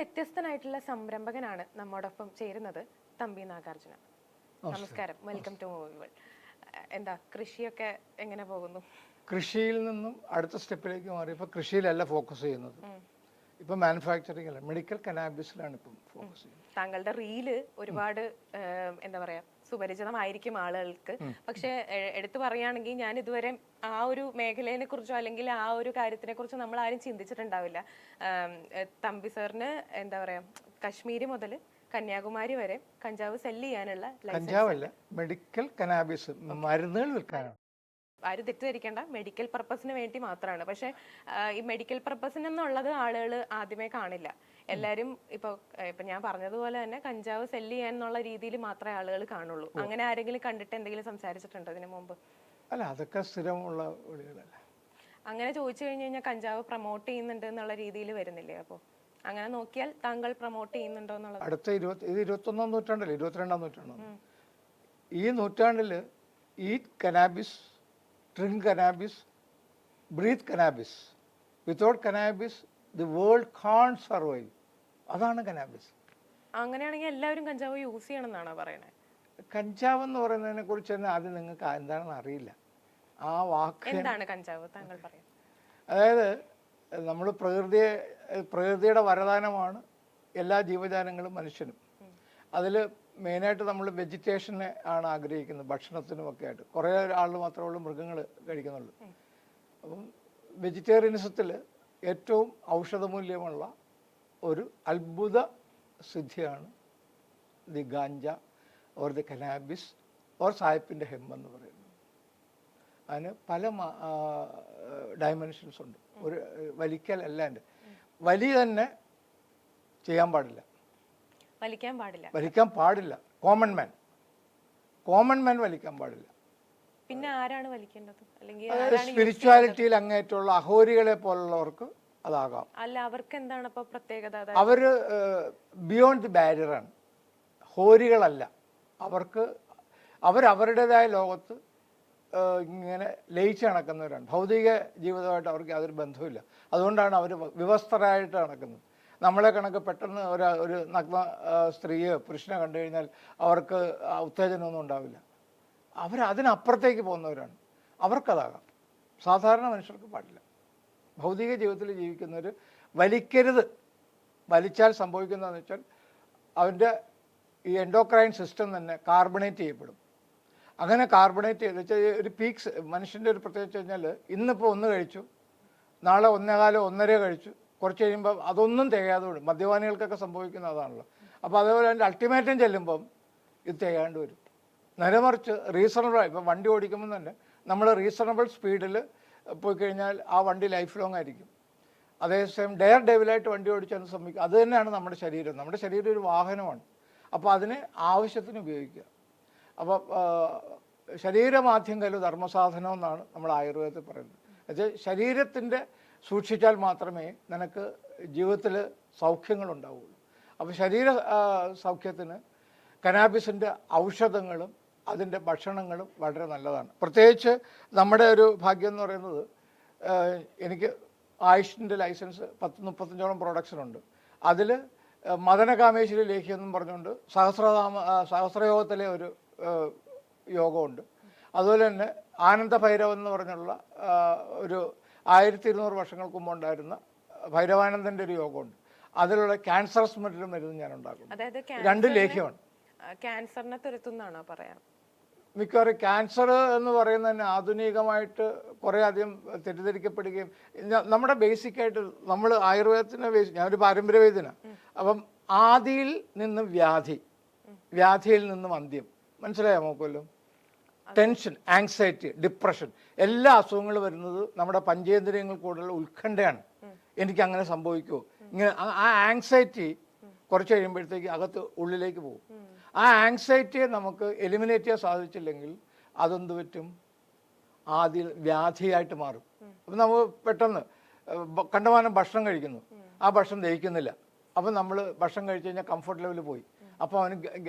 വ്യത്യസ്തനായിട്ടുള്ള സംരംഭകനാണ് നമ്മോടൊപ്പം ചേരുന്നത് തമ്പി നാഗാർജുന. നമസ്കാരം, വെൽക്കം ടു മൂവി വേൾഡ്. എന്താ കൃഷിയൊക്കെ എങ്ങനെ പോകുന്നു? കൃഷിയിൽ നിന്നും അടുത്ത സ്റ്റെപ്പിലേക്ക് മാറി ഇപ്പൊ കൃഷിയിലല്ല ഫോക്കസ് ചെയ്യുന്നത്. ഇപ്പൊ മാനുഫാക്ചറിംഗ് അല്ല, മെഡിക്കൽ കനാബിസിലാണ് ഇപ്പം ഫോക്കസ് ചെയ്യുന്നത്. താങ്കളുടെ റീല് ഒരുപാട് എന്താ പറയാ സുപരിചിതമായിരിക്കും ആളുകൾക്ക്. പക്ഷെ എടുത്തു പറയുകയാണെങ്കിൽ ഞാൻ ഇതുവരെ ആ ഒരു മേഖലയെ കുറിച്ചോ അല്ലെങ്കിൽ ആ ഒരു കാര്യത്തിനെ കുറിച്ചോ നമ്മൾ ആരും ചിന്തിച്ചിട്ടുണ്ടാവില്ല. തമ്പി സാറിന് എന്താ പറയാ കശ്മീരി മുതൽ കന്യാകുമാരി വരെ കഞ്ചാവ് സെല്ല് ചെയ്യാനുള്ള കഞ്ചാവല്ല, മെഡിക്കൽ കനാബിസ്, മരുന്നുകൾ വിൽക്കാനാണ്. ആരും തെറ്റിദ്ധരിക്കേണ്ട, മെഡിക്കൽ പർപ്പസിന് വേണ്ടി മാത്രമാണ്. പക്ഷെ ഈ മെഡിക്കൽ പർപ്പസിന് എന്നുള്ളത് ആളുകൾ ആദ്യമേ കാണില്ല. എല്ലാരും ഇപ്പൊ ഞാൻ പറഞ്ഞതുപോലെ തന്നെ കഞ്ചാവ് സെല്ല് ചെയ്യാൻ എന്നുള്ള രീതിയിൽ മാത്രമേ ആളുകൾ കാണുള്ളൂ. അങ്ങനെ ആരെങ്കിലും കണ്ടിട്ട് എന്തെങ്കിലും സംസാരിച്ചിട്ടുണ്ടോ ഇതിനു മുമ്പ്? അല്ല, അതൊക്കെ സ്ഥിരമുള്ള വിളികളല്ല. അങ്ങനെ ചോദിച്ചു കഴിഞ്ഞു കഴിഞ്ഞാൽ കഞ്ചാവ് പ്രൊമോട്ട് ചെയ്യുന്നുണ്ട് എന്നുള്ള രീതിയിൽ വരുന്നില്ലേ? അപ്പോൾ അങ്ങനെ നോക്കിയാൽ താങ്കൾ പ്രൊമോട്ട് ചെയ്യുന്നുണ്ടോ എന്നുള്ളത് അടുത്ത 21ാം നൂറ്റാണ്ടല്ലേ, 22ാം നൂറ്റാണ്ടാണ്. ഈ നൂറ്റാണ്ടിൽ eat cannabis, drink cannabis, breathe cannabis. Without cannabis the world can survive. അതാണ് കനാബിസ്. അങ്ങനെയാണെങ്കിൽ എല്ലാവരും കഞ്ചാവ് യൂസ് ചെയ്യണം എന്നാണോ പറയണത്? കഞ്ചാവ് എന്ന് പറയുന്നതിനെ കുറിച്ച് തന്നെ ആദ്യം നിങ്ങൾക്ക് എന്താണെന്ന് അറിയില്ല. ആ വാക്ക് എന്താണ് കഞ്ചാവ് താങ്കൾ പറയാം? അതായത് നമ്മൾ പ്രകൃതിയുടെ വരദാനമാണ് എല്ലാ ജീവജാലങ്ങളും മനുഷ്യനും. അതിൽ മെയിനായിട്ട് നമ്മൾ വെജിറ്റേഷനെ ആണ് ആഗ്രഹിക്കുന്നത്, ഭക്ഷണത്തിനും ഒക്കെ ആയിട്ട്. കുറേ ആൾ മാത്രമേ ഉള്ളൂ മൃഗങ്ങൾ കഴിക്കുന്നുള്ളൂ. അപ്പം വെജിറ്റേറിയനിസത്തിൽ ഏറ്റവും ഔഷധമൂല്യമുള്ള ഒരു അത്ഭുത സിദ്ധിയാണ് the ganja or the cannabis or സായിപ്പിൻ്റെ ഹെമ്പെന്ന് പറയുന്നത്. അതിന് പല ഡയമെൻഷൻസ് ഉണ്ട്. ഒരു വലിക്കൽ അല്ലാണ്ട് വലി തന്നെ ചെയ്യാൻ പാടില്ല, വലിക്കാൻ പാടില്ല. കോമൺ മാൻ വലിക്കാൻ പാടില്ല. പിന്നെ ആരാണ് വലിക്കേണ്ടത്? അല്ലെങ്കിൽ സ്പിരിച്വാലിറ്റിയിൽ അങ്ങേറ്റുള്ള അഹോരികളെ പോലുള്ളവർക്ക് അതാകാം. അല്ല, അവർക്ക് എന്താണ് ഇപ്പൊ പ്രത്യേകത? അവര് ബിയോണ്ട് ദി ബാരിയറാണ്, ഹോരികളല്ല. അവരവരുടേതായ ലോകത്ത് ഇങ്ങനെ ലയിച്ച് നടക്കുന്നവരാണ്. ഭൗതിക ജീവിതമായിട്ട് അവർക്ക് യാതൊരു ബന്ധവുമില്ല. അതുകൊണ്ടാണ് അവർ വിവസ്ത്രരായിട്ട് നടക്കുന്നത്. നമ്മളെ കണക്ക് പെട്ടെന്ന് ഒരു നഗ്ന സ്ത്രീയോ പുരുഷനെ കണ്ടു കഴിഞ്ഞാൽ അവർക്ക് ഉത്തേജനമൊന്നും ഉണ്ടാവില്ല. അതിനപ്പുറത്തേക്ക് പോകുന്നവരാണ്. അവർക്കതാകാം, സാധാരണ മനുഷ്യർക്ക് പാടില്ല. ഭൗതിക ജീവിതത്തിൽ ജീവിക്കുന്നവർ വലിക്കരുത്. വലിച്ചാൽ സംഭവിക്കുന്നതെന്ന് വെച്ചാൽ അവൻ്റെ ഈ എൻഡോക്രൈൻ സിസ്റ്റം തന്നെ കാർബണേറ്റ് ചെയ്യപ്പെടും. അങ്ങനെ കാർബണേറ്റ് ചെയ്ത് വെച്ചാൽ ഒരു പീക്സ് മനുഷ്യൻ്റെ ഒരു പ്രത്യേകിച്ച് കഴിഞ്ഞാൽ ഇന്നിപ്പോൾ 1 കഴിച്ചു, നാളെ 1.25 1.5 കഴിച്ചു, കുറച്ച് കഴിയുമ്പം അതൊന്നും തികയാതെ വരും. മദ്യപാനികൾക്കൊക്കെ സംഭവിക്കുന്ന അതാണല്ലോ. അപ്പോൾ അതേപോലെ അതിൻ്റെ അൾട്ടിമേറ്റം ചെല്ലുമ്പം ഇത് തികയാണ്ട് വരും. നേരെമറിച്ച് റീസണബിൾ, ഇപ്പം വണ്ടി ഓടിക്കുമ്പോൾ തന്നെ നമ്മൾ റീസണബിൾ സ്പീഡിൽ പോയി കഴിഞ്ഞാൽ ആ വണ്ടി ലൈഫ് ലോങ് ആയിരിക്കും. അതേസമയം ഡെയർ ഡെവിലായിട്ട് വണ്ടി ഓടിച്ചാൽ സംഭവിക്കും. അത് തന്നെയാണ് നമ്മുടെ ശരീരം. നമ്മുടെ ശരീരം ഒരു വാഹനമാണ്. അപ്പോൾ അതിനെ ആവശ്യത്തിന് ഉപയോഗിക്കുക. അപ്പോൾ ശരീരമാധ്യം കലു ധർമ്മസാധനം എന്നാണ് നമ്മൾ ആയുർവേദത്തിൽ പറയുന്നത്. അത് ശരീരത്തിൻ്റെ സൂക്ഷിച്ചാൽ മാത്രമേ നിനക്ക് ജീവിതത്തിൽ സൗഖ്യങ്ങളുണ്ടാവുള്ളൂ. അപ്പോൾ ശരീര സൗഖ്യത്തിന് കനാബിസിൻ്റെ ഔഷധങ്ങളും അതിൻ്റെ ഭക്ഷണങ്ങളും വളരെ നല്ലതാണ്. പ്രത്യേകിച്ച് നമ്മുടെ ഒരു ഭാഗ്യം എന്ന് പറയുന്നത്, എനിക്ക് ആയുഷിൻ്റെ ലൈസൻസ് 10-35ഓളം പ്രൊഡക്ഷനുണ്ട്. അതിൽ മദനകാമേശ്വരി ലേഖ്യം എന്നും പറഞ്ഞുകൊണ്ട് സഹസ്രയോഗത്തിലെ ഒരു യോഗമുണ്ട്. അതുപോലെ തന്നെ ആനന്ദ ഭൈരവൻ എന്ന് പറഞ്ഞുള്ള ഒരു 1200 വർഷങ്ങൾക്ക് മുമ്പ് ഉണ്ടായിരുന്ന ഭൈരവാനന്ദൻ്റെ ഒരു യോഗമുണ്ട്. അതിലുള്ള ക്യാൻസറസ് മരുന്ന് ഞാൻ ഉണ്ടാക്കും. 2 ലേഖ്യമാണ്. ക്യാൻസറിനെ തുരത്തുന്നാണോ പറയാം? മിക്കവാറും ക്യാൻസർ എന്ന് പറയുന്നതിന് ആധുനികമായിട്ട് കുറേ അധികം തെറ്റിദ്ധരിക്കപ്പെടുകയും, നമ്മുടെ ബേസിക്കായിട്ട് നമ്മൾ ആയുർവേദത്തിനെ ഞാനൊരു പാരമ്പര്യ വൈദ്യനാണ്. അപ്പം ആദിയിൽ നിന്ന് വ്യാധിയിൽ നിന്നും അന്ത്യം, മനസ്സിലായോ നോക്കുമല്ലോ? ടെൻഷൻ, ആങ്സൈറ്റി, ഡിപ്രഷൻ, എല്ലാ അസുഖങ്ങളും വരുന്നത് നമ്മുടെ പഞ്ചേന്ദ്രിയങ്ങൾ കൂടുതലുള്ള ഉത്കണ്ഠയാണ്. എനിക്ക് അങ്ങനെ സംഭവിക്കുമോ, ഇങ്ങനെ ആ ആങ്സൈറ്റി കുറച്ച് കഴിയുമ്പോഴത്തേക്ക് അകത്ത് ഉള്ളിലേക്ക് പോകും. ആ ആങ്സൈറ്റിയെ നമുക്ക് എലിമിനേറ്റ് ചെയ്യാൻ സാധിച്ചില്ലെങ്കിൽ അതെന്ത് പറ്റും? ആദ്യം വ്യാധിയായിട്ട് മാറും. അപ്പം നമുക്ക് പെട്ടെന്ന് കണ്ടമാനം ഭക്ഷണം കഴിക്കുന്നു, ആ ഭക്ഷണം ദഹിക്കുന്നില്ല. അപ്പം നമ്മൾ ഭക്ഷണം കഴിച്ച് കഴിഞ്ഞാൽ കംഫർട്ട് ലെവലിൽ പോയി. അപ്പോൾ അവന്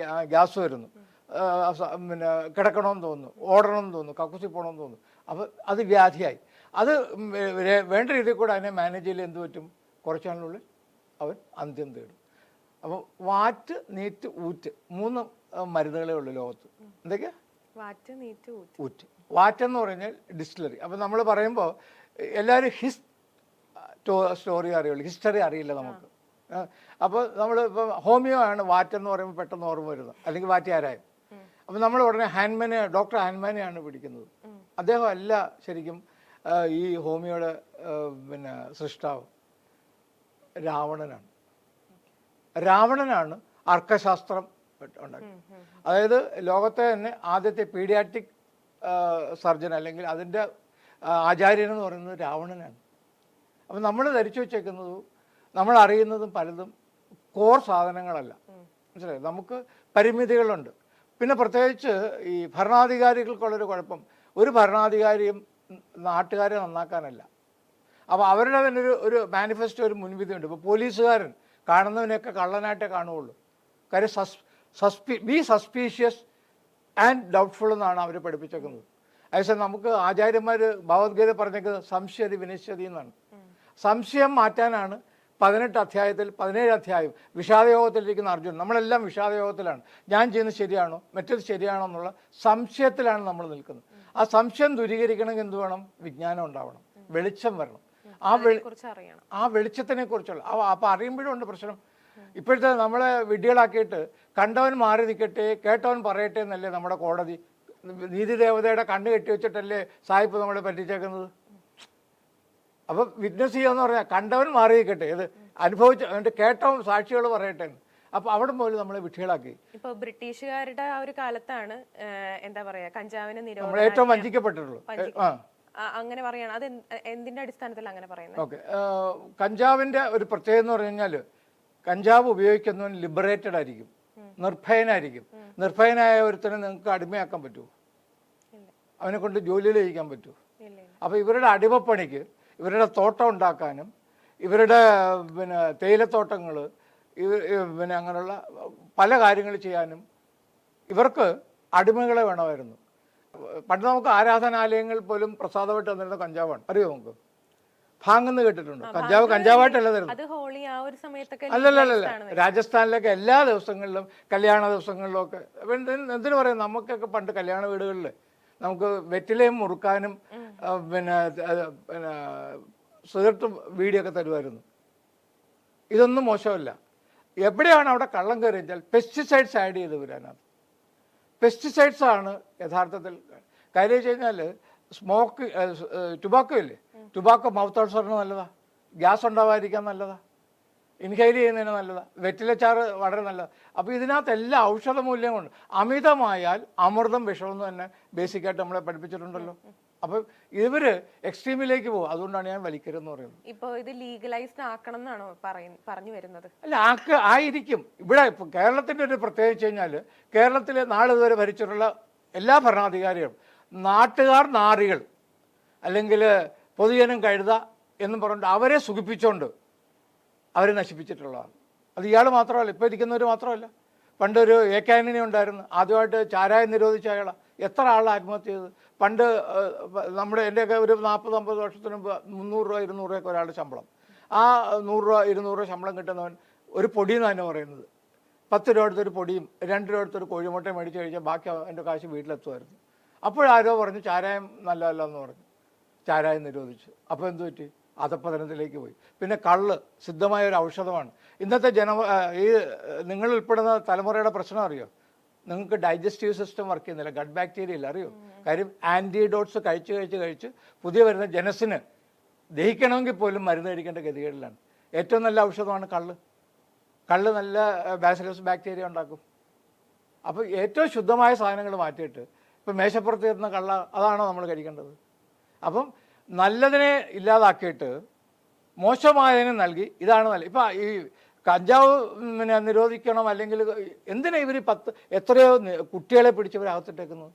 ഗ്യാസ് വരുന്നു, പിന്നെ കിടക്കണമെന്ന് തോന്നുന്നു, ഓടണമെന്ന് തോന്നുന്നു, കക്കൂസി പോകണമെന്ന് തോന്നുന്നു. അപ്പോൾ അത് വ്യാധിയായി. അത് വേണ്ട രീതിയിൽ കൂടെ അതിനെ മാനേജ് ചെയ്യൽ എന്ത് പറ്റും? കുറച്ച് നാളിനുള്ളിൽ അവൻ അന്ത്യം തേടും. അപ്പോൾ വാറ്റ്, നീറ്റ്, ഊറ്റ് 3 മരുന്നുകളേ ഉള്ളൂ ലോകത്ത്. എന്തൊക്കെയാ? വാറ്റ്, നീറ്റ്, ഊറ്റ്. ഊറ്റ്. വാറ്റെന്ന് പറഞ്ഞാൽ ഡിസ്റ്റിലറി. അപ്പോൾ നമ്മൾ പറയുമ്പോൾ എല്ലാവരും സ്റ്റോറി അറിയുള്ളൂ, ഹിസ്റ്ററി അറിയില്ല നമുക്ക്. അപ്പോൾ നമ്മൾ ഇപ്പോൾ ഹോമിയോ ആണ് വാറ്റെന്ന് പറയുമ്പോൾ പെട്ടെന്ന് ഓർമ്മ വരുന്നത്, അല്ലെങ്കിൽ വാറ്റുകാരായും. അപ്പോൾ നമ്മൾ ഉടനെ ഡോക്ടർ ഹാൻമാനെയാണ് പിടിക്കുന്നത്. അദ്ദേഹം അല്ല ശരിക്കും ഈ ഹോമിയോയുടെ സൃഷ്ടാവ്. രാവണനാണ് അർക്കശാസ്ത്രം ഉണ്ടാക്കി. അതായത് ലോകത്തെ തന്നെ ആദ്യത്തെ പീഡിയാട്രിക് സർജൻ, അല്ലെങ്കിൽ അതിൻ്റെ ആചാര്യൻ എന്ന് പറയുന്നത് രാവണനാണ്. അപ്പം നമ്മൾ ധരിച്ചു വെച്ചേക്കുന്നതും നമ്മൾ അറിയുന്നതും പലതും കോർ സാധനങ്ങളല്ല. മനസ്സിലായി? നമുക്ക് പരിമിതികളുണ്ട്. പിന്നെ പ്രത്യേകിച്ച് ഈ ഭരണാധികാരികൾക്കുള്ളൊരു കുഴപ്പം, ഒരു ഭരണാധികാരിയും നാട്ടുകാരെ നന്നാക്കാനല്ല. അപ്പോൾ അവരുടെ തന്നെ ഒരു മാനിഫെസ്റ്റോ, ഒരു മുൻവിധിയുണ്ട്. ഇപ്പോൾ പോലീസുകാരൻ കാണുന്നവനെയൊക്കെ കള്ളനായിട്ടേ കാണുകയുള്ളൂ. കാര്യം ബി സസ്പീഷ്യസ് ആൻഡ് ഡൗട്ട്ഫുൾ എന്നാണ് അവർ പഠിപ്പിച്ചേക്കുന്നത്. അതേസമയം നമുക്ക് ആചാര്യന്മാർ ഭഗവത്ഗീത പറഞ്ഞേക്കുന്നത് സംശയതി വിനശ്യതി എന്നാണ്. സംശയം മാറ്റാനാണ് 17 അധ്യായം വിഷാദയോഗത്തിലിരിക്കുന്ന അർജുനൻ. നമ്മളെല്ലാം വിഷാദയോഗത്തിലാണ്. ഞാൻ ചെയ്യുന്നത് ശരിയാണോ, മറ്റേത് ശരിയാണോ എന്നുള്ള സംശയത്തിലാണ് നമ്മൾ നിൽക്കുന്നത്. ആ സംശയം ദൂരീകരിക്കണമെങ്കിൽ എന്ത് വേണം? വിജ്ഞാനം ഉണ്ടാവണം, വെളിച്ചം വരണം. ആ വെളിച്ചത്തിനെ കുറിച്ചുള്ള അപ്പം അറിയുമ്പോഴും ഉണ്ട് പ്രശ്നം. ഇപ്പോഴത്തെ നമ്മളെ വിഡ്ഢികളാക്കിയിട്ട് കണ്ടവൻ മാറി നിൽക്കട്ടെ, കേട്ടവൻ പറയട്ടെ എന്നല്ലേ നമ്മുടെ കോടതി. നീതി ദേവതയുടെ കണ്ണ് കെട്ടി വെച്ചിട്ടല്ലേ സാഹിബ് നമ്മളെ പറ്റിച്ചേക്കുന്നത്. അപ്പം വിറ്റ്നസ് ചെയ്യാന്ന് പറഞ്ഞാൽ കണ്ടവൻ മാറി നിൽക്കട്ടെ, ഇത് അനുഭവിച്ച കേട്ടവൻ സാക്ഷികൾ പറയട്ടെ. അപ്പൊ അവിടെ പോലും നമ്മളെ വിഡ്ഢികളാക്കി. ഇപ്പൊ ബ്രിട്ടീഷുകാരുടെ ആ ഒരു കാലത്താണ് എന്താ പറയാ കഞ്ചാവിന് നമ്മൾ ഏറ്റവും വഞ്ചിക്കപ്പെട്ടിട്ടുള്ളൂ. അങ്ങനെ പറയണം. അത് എന്തിന്റെ അടിസ്ഥാനത്തിൽ അങ്ങനെ പറയുന്നത്? ഓക്കെ, കഞ്ചാവിന്റെ ഒരു പ്രത്യേകത എന്ന് പറഞ്ഞു കഴിഞ്ഞാൽ കഞ്ചാവ് ഉപയോഗിക്കുന്നവൻ ലിബറേറ്റഡ് ആയിരിക്കും, നിർഭയനായിരിക്കും. നിർഭയനായ ഒരുത്തനെ നിങ്ങൾക്ക് അടിമയാക്കാൻ പറ്റുമോ? അവനെ കൊണ്ട് ജോലിയിൽ ചെയ്യിക്കാൻ പറ്റുമോ? അപ്പോൾ ഇവരുടെ അടിമപ്പണിക്ക്, ഇവരുടെ തോട്ടം ഉണ്ടാക്കാനും, ഇവരുടെ തേയിലത്തോട്ടങ്ങൾ, അങ്ങനെയുള്ള പല കാര്യങ്ങൾ ചെയ്യാനും ഇവർക്ക് അടിമകളെ വേണമായിരുന്നു. പണ്ട് നമുക്ക് ആരാധനാലയങ്ങൾ പോലും പ്രസാദമായിട്ട് തന്നിരുന്ന കഞ്ചാവാണ്. അറിയോ നമുക്ക്? ഭാങ്ങെന്ന് കേട്ടിട്ടുണ്ട്. കഞ്ചാവായിട്ടല്ല തരുന്നത്. അല്ലല്ല, രാജസ്ഥാനിലൊക്കെ എല്ലാ ദിവസങ്ങളിലും, കല്യാണ ദിവസങ്ങളിലും ഒക്കെ. എന്തിനു പറയും, നമുക്കൊക്കെ പണ്ട് കല്യാണ വീടുകളിൽ നമുക്ക് വെറ്റിലയും മുറുക്കാനും സിഗരറ്റും ബീഡിയൊക്കെ തരുമായിരുന്നു. ഇതൊന്നും മോശമല്ല. എവിടെയാണ് അവിടെ കള്ളം കയറി വെച്ചാൽ പെസ്റ്റിസൈഡ്സ് ആഡ് ചെയ്ത് വരാനത്. പെസ്റ്റിസൈഡ്സ് ആണ് യഥാർത്ഥത്തിൽ. കാര്യം വെച്ച് കഴിഞ്ഞാൽ ടുബാക്കോ ഇല്ലേ, ടുബാക്കോ മൗത്ത് അൾസറിന് നല്ലതാ, ഗ്യാസ് ഉണ്ടാവാതിരിക്കാൻ നല്ലതാ, ഇൻഹെയിൽ ചെയ്യുന്നതിന് നല്ലതാ, വെറ്റിലച്ചാറ് വളരെ നല്ലതാണ്. അപ്പോൾ ഇതിനകത്ത് എല്ലാ ഔഷധ മൂല്യങ്ങളുണ്ട്. അമിതമായാൽ അമൃതം വിഷമെന്ന് തന്നെ ബേസിക്കായിട്ട് നമ്മളെ പഠിപ്പിച്ചിട്ടുണ്ടല്ലോ. അപ്പോൾ ഇവര് എക്സ്ട്രീമിലേക്ക് പോകും. അതുകൊണ്ടാണ് ഞാൻ വലിക്കരുതെന്ന് പറയുന്നത്. ഇപ്പോൾ ഇത് ലീഗലൈസ്ഡ് ആക്കണം എന്നാണോ പറഞ്ഞു വരുന്നത്? അല്ല, ആയിരിക്കും. ഇവിടെ ഇപ്പം കേരളത്തിൻ്റെ ഒരു പ്രത്യേകിച്ച് വെച്ച് കഴിഞ്ഞാൽ കേരളത്തിൽ നാളിതുവരെ ഭരിച്ചിട്ടുള്ള എല്ലാ ഭരണാധികാരികളും നാട്ടുകാർ നാറികൾ, അല്ലെങ്കിൽ പൊതുജനം കഴുത എന്നും പറഞ്ഞിട്ട് അവരെ സുഖിപ്പിച്ചുകൊണ്ട് അവരെ നശിപ്പിച്ചിട്ടുള്ളതാണ്. അത് ഇയാൾ മാത്രമല്ല, ഇപ്പോൾ ഇരിക്കുന്നവർ മാത്രമല്ല. പണ്ടൊരു ആന്റണി ഉണ്ടായിരുന്നു, ആദ്യമായിട്ട് ചാരായം നിരോധിച്ച അയാളാണ്. എത്ര ആൾ ആത്മഹത്യ ചെയ്ത്. പണ്ട് എൻ്റെയൊക്കെ ഒരു 40-50 വർഷത്തിന് മുമ്പ് 300 രൂപ 200 രൂപയൊക്കെ ഒരാളുടെ ശമ്പളം. ആ 100 രൂപ 200 രൂപ ശമ്പളം കിട്ടുന്നവൻ ഒരു പൊടി എന്നാണ് തന്നെ പറയുന്നത്. 10 രൂപ എടുത്തൊരു പൊടിയും 2 രൂപ എടുത്തൊരു കോഴിമുട്ടയും മേടിച്ച് കഴിച്ചാൽ ബാക്കി എൻ്റെ കാശ് വീട്ടിലെത്തുമായിരുന്നു. അപ്പോഴാരോ പറഞ്ഞു ചാരായം നല്ലതല്ല എന്ന് പറഞ്ഞു, ചാരായം നിരോധിച്ചു. അപ്പോൾ എന്ത് പറ്റി? അധപ്പതനത്തിലേക്ക് പോയി. പിന്നെ കള്ള് സിദ്ധമായ ഒരു ഔഷധമാണ്. ഇന്നത്തെ ഈ നിങ്ങൾ ഉൾപ്പെടുന്ന തലമുറയുടെ പ്രശ്നം അറിയോ? നിങ്ങൾക്ക് ഡൈജസ്റ്റീവ് സിസ്റ്റം വർക്ക് ചെയ്യുന്നില്ല, ഗട്ട് ബാക്ടീരിയ ഇല്ല. അറിയോ? കാര്യം ആൻറ്റിഡോട്ട്സ് കഴിച്ച് പുതിയ വരുന്ന ജനസിന് ദഹിക്കണമെങ്കിൽ പോലും മരുന്ന് കഴിക്കേണ്ട ഗതികേടിലാണ്. ഏറ്റവും നല്ല ഔഷധമാണ് കള്ള്. കള്ള് നല്ല ബാസിലസ് ബാക്ടീരിയ ഉണ്ടാക്കും. അപ്പോൾ ഏറ്റവും ശുദ്ധമായ സാധനങ്ങൾ മാറ്റിയിട്ട് ഇപ്പം മേശപ്പുറത്ത് ഇരുന്ന കള്ള അതാണോ നമ്മൾ കഴിക്കേണ്ടത്? അപ്പം നല്ലതിനെ ഇല്ലാതാക്കിയിട്ട് മോശമായതിനെ നൽകി ഇതാണ് നല്ല. ഇപ്പം ഈ കഞ്ചാവ് നിരോധിക്കണം, അല്ലെങ്കിൽ എന്തിനാ ഇവർ എത്രയോ കുട്ടികളെ പിടിച്ചവരകത്തിട്ടേക്കുന്നത്?